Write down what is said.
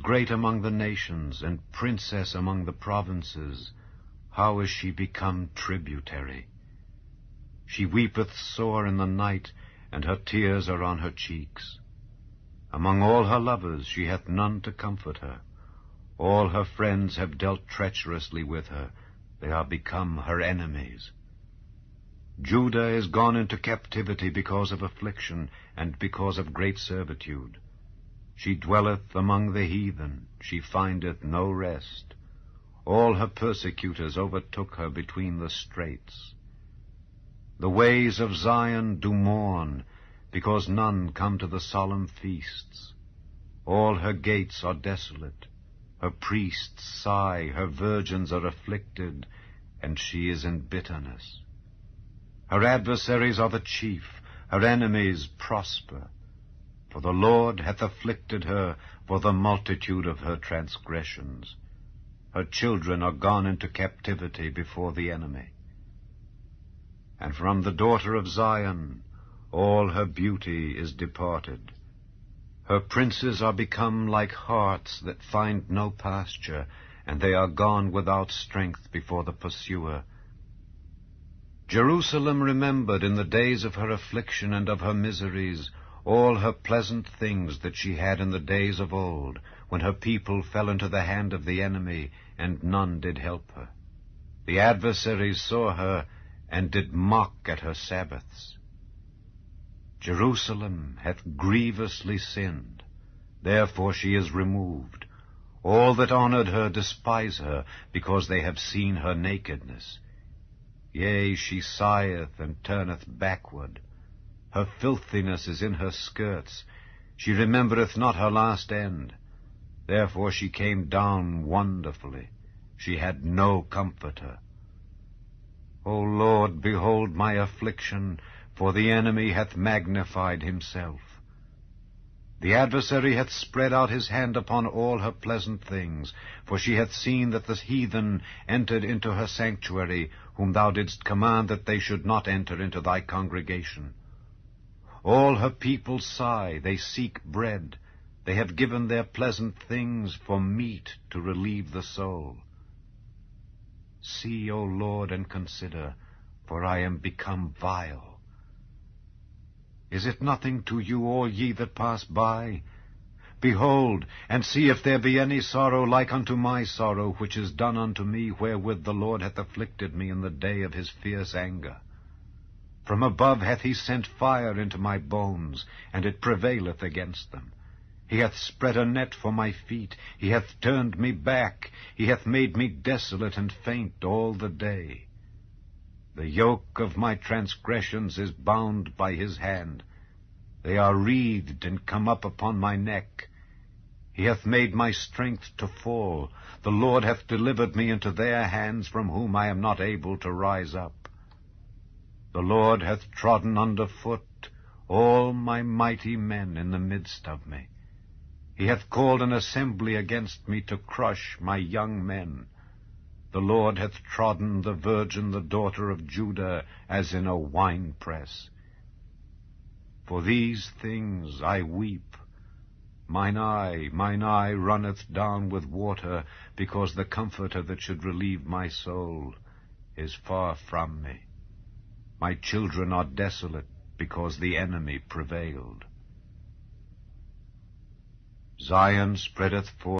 great among the nations, and princess among the provinces, how is she become tributary? She weepeth sore in the night, and her tears are on her cheeks. Among all her lovers she hath none to comfort her. All her friends have dealt treacherously with her. They are become her enemies. Judah is gone into captivity because of affliction, and because of great servitude. She dwelleth among the heathen, she findeth no rest. All her persecutors overtook her between the straits. The ways of Zion do mourn, because none come to the solemn feasts. All her gates are desolate. Her priests sigh, her virgins are afflicted, and she is in bitterness. Her adversaries are the chief, her enemies prosper. For the Lord hath afflicted her for the multitude of her transgressions. Her children are gone into captivity before the enemy. And from the daughter of Zion all her beauty is departed. Her princes are become like harts that find no pasture, and they are gone without strength before the pursuer. Jerusalem remembered in the days of her affliction and of her miseries all her pleasant things that she had in the days of old, when her people fell into the hand of the enemy, and none did help her. The adversaries saw her, and did mock at her Sabbaths. Jerusalem hath grievously sinned, therefore she is removed. All that honored her despise her, because they have seen her nakedness. Yea, she sigheth and turneth backward. Her filthiness is in her skirts. She remembereth not her last end. Therefore she came down wonderfully. She had no comforter. O Lord, behold my affliction, for the enemy hath magnified himself. The adversary hath spread out his hand upon all her pleasant things, for she hath seen that the heathen entered into her sanctuary, whom thou didst command that they should not enter into thy congregation. All her people sigh, they seek bread. They have given their pleasant things for meat to relieve the soul. See, O Lord, and consider, for I am become vile. Is it nothing to you, all ye that pass by? Behold, and see if there be any sorrow like unto my sorrow, which is done unto me, wherewith the Lord hath afflicted me in the day of his fierce anger. From above hath he sent fire into my bones, and it prevaileth against them. He hath spread a net for my feet, he hath turned me back, he hath made me desolate and faint all the day. The yoke of my transgressions is bound by his hand. They are wreathed and come up upon my neck. He hath made my strength to fall. The Lord hath delivered me into their hands, from whom I am not able to rise up. The Lord hath trodden under foot all my mighty men in the midst of me. He hath called an assembly against me to crush my young men. The Lord hath trodden the virgin, the daughter of Judah, as in a winepress. For these things I weep. Mine eye runneth down with water, because the Comforter that should relieve my soul is far from me. My children are desolate, because the enemy prevailed. Zion spreadeth forth